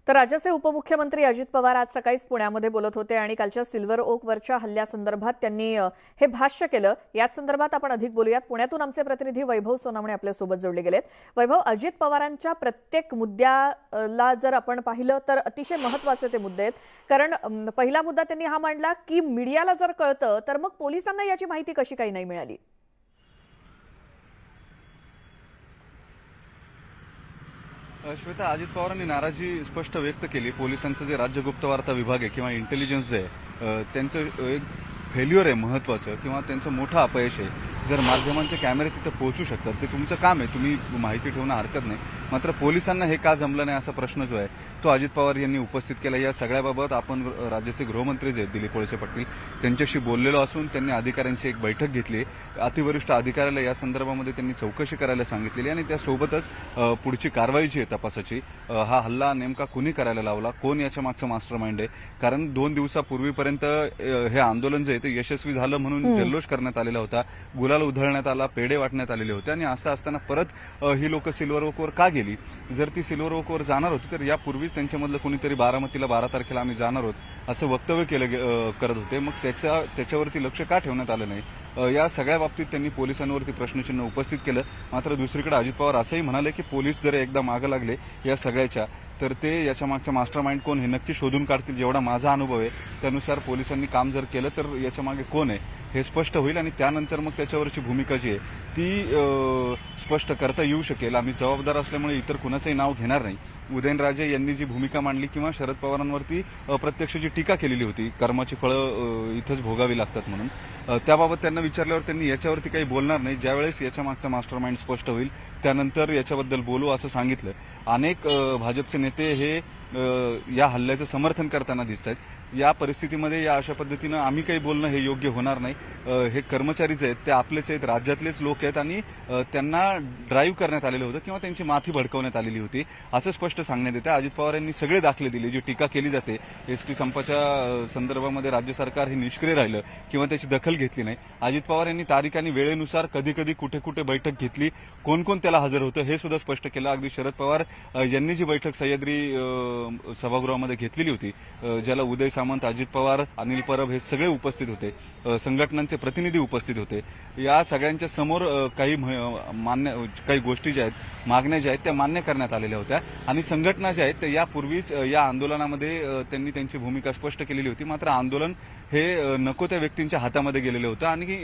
तर राज्याचे उपमुख्यमंत्री अजित पवार आज सकाळीच पुण्यामध्ये बोलत होते आणि कालच्या सिल्वर ओकवरच्या हल्ल्यासंदर्भात त्यांनी हे भाष्य केलं। याच संदर्भात आपण अधिक बोलूयात। पुण्यातून आमचे प्रतिनिधी वैभव सोनावणे आपल्या सोबत जोडले गेलेत। वैभव, अजित पवारांच्या प्रत्येक मुद्द्याला जर आपण पाहिलं तर अतिशय महत्त्वाचे ते मुद्दे आहेत, कारण पहिला मुद्दा त्यांनी हा मांडला की मीडियाला जर कळतं तर मग पोलिसांना याची माहिती कशी काही नाही मिळाली। श्वेता, अजित पवारांनी नाराजी स्पष्ट व्यक्त केली। पोलिसांचं जे राज्य गुप्तवार्ता विभाग आहे किंवा इंटेलिजन्स जे आहे त्यांचं एक फेल्युअर आहे महत्त्वाचं, किंवा त्यांचं मोठं अपयश आहे। जर माध्यमांचे कॅमेरे तिथे पोहोचू शकतात ते तुमचं काम आहे, तुम्ही माहिती ठेवणं हरकत नाही, मात्र पोलिसांना हे का जमलं नाही असा प्रश्न जो आहे तो अजित पवार यांनी उपस्थित केला। या सगळ्याबाबत आपण राज्याचे गृहमंत्री जे आहेत दिलीप वळसे पाटील त्यांच्याशी बोललेलो असून त्यांनी अधिकाऱ्यांची एक बैठक घेतली। अतिवरिष्ठ अधिकाऱ्याला या संदर्भामध्ये त्यांनी चौकशी करायला सांगितलेली आणि त्यासोबतच पुढची कारवाई जी आहे तपासाची, हा हल्ला नेमका कुणी करायला लावला, कोण याच्या मागचं मास्टरमाइंड आहे। कारण 2 दिवसापूर्वीपर्यंत हे आंदोलन जे आहे ते यशस्वी झालं म्हणून जल्लोष करण्यात आलेला होता, गुलाल उधळण्यात आला, पेढे वाटण्यात आलेले होते आणि असं असताना परत ही लोक सिल्वर ओकवर का गेली? जर ती सिल्वर ओकवर जाणार होती तर यापूर्वीच त्यांच्यामधलं कोणीतरी बारामतीला 12 तारखेला आम्ही जाणार आहोत असं वक्तव्य करत होते, मग त्याच्यावरती लक्ष का ठेवण्यात आलं नाही? या सगळ्या बाबतीत त्यांनी पोलिसांवरती प्रश्नचिन्ह उपस्थित केलं। मात्र दुसरीकडे अजित पवार असंही म्हणाले की पोलीस जर एकदा मागे लागले या सगळ्याच्या तर ते याच्या मागचा मास्टरमाइंड कोण हे नक्की शोधून काढतील। जेवढा माझा अनुभव आहे त्यानुसार पोलिसांनी काम जर केलं तर याच्या मागे कोण आहे हे स्पष्ट होईल आणि त्यानंतर मग त्याच्यावरची भूमिका जी आहे ती स्पष्ट करता येऊ शकेल। आम्ही जबाबदार असल्यामुळे इतर कुणाचंही नाव घेणार नाही। उदयनराजे यांनी जी भूमिका मांडली किंवा शरद पवारांवरती प्रत्यक्ष जी टीका केलेली होती, कर्माची फळं इथंच भोगावी लागतात म्हणून, त्याबाबत त्यांना विचारल्यावर त्यांनी याच्यावरती काही बोलणार नाही, ज्यावेळेस याच्या मागचा मास्टरमाइंड स्पष्ट होईल त्यानंतर याच्याबद्दल बोलू असं सांगितलं। अनेक भाजपचे नेते हे या हल्ल्याचं समर्थन करताना दिसत आहेत। या परिस्थितीमध्ये या अशा पद्धतीनं आम्ही काही बोलणं हे योग्य होणार नाही। हे कर्मचारीच आहेत, ते आपलेच आहेत, राज्यातलेच लोक आहेत आणि त्यांना ड्राईव्ह करण्यात आलेलं होतं किंवा त्यांची माथी भडकवण्यात आलेली होती असं स्पष्ट सांगण्यात येतं। अजित पवार यांनी सगळे दाखले दिले। जी टीका केली जाते एसटी संपाच्या संदर्भामध्ये राज्य सरकार हे निष्क्रिय राहिलं किंवा त्याची दखल घेतली नाही, अजित पवार यांनी तारीख आणि वेळेनुसार कधी कधी कुठे कुठे बैठक घेतली, कोण कोण त्याला हजर होतं हे सुद्धा स्पष्ट केलं। अगदी शरद पवार यांनी जी बैठक सह्याद्री सभागृहामध्ये घेतलेली होती, ज्याला उदय सामंत, अजित पवार, अनिल परब हे सगळे उपस्थित होते, संघटनांचे प्रतिनिधी उपस्थित होते। या सगळ्यांच्या समोर काही गोष्टी ज्या आहेत, मागण्या ज्या आहेत त्या मान्य करण्यात आलेल्या होत्या आणि संघटना ज्या आहेत त्या यापूर्वीच या आंदोलनामध्ये त्यांनी त्यांची भूमिका स्पष्ट केलेली होती। मात्र आंदोलन हे नको त्या व्यक्तींच्या हातामध्ये गेलेलं होतं आणि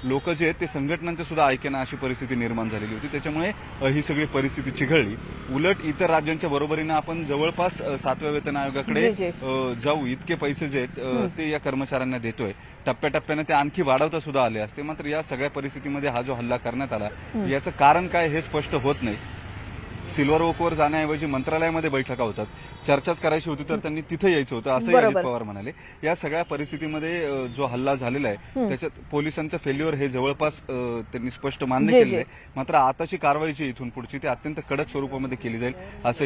लोक जे आहेत ते संघटनांचं सुद्धा ऐकेना अशी परिस्थिती निर्माण झालेली होती। त्याच्यामुळे ही सगळी परिस्थिती चिघळली। उलट इतर राज्यांच्या बरोबरीनं आपण जवळपास 7व्या वेतन आयोगाकडे जाऊ इतके पैसे जे आहेत ते या कर्मचाऱ्यांना देतोय, टप्प्याटप्प्याने ते आणखी वाढवता सुद्धा आले असते। मात्र या सगळ्या परिस्थितीमध्ये हा जो हल्ला करण्यात आला याचं कारण काय हे स्पष्ट होत नाही। सिल्वर ओकवर जाण्याऐवजी मंत्रालयामध्ये बैठका होतात, चर्चाच करायची होती तर त्यांनी तिथे यायचं होतं असंही अजित पवार म्हणाले। या सगळ्या परिस्थितीमध्ये जो हल्ला झालेला आहे त्याच्यात पोलिसांचं फेल्युअर हे जवळपास त्यांनी स्पष्ट मान्य केलेलं आहे। मात्र आताची कारवाई जी इथून पुढची ती अत्यंत कडक स्वरूपामध्ये केली जाईल असं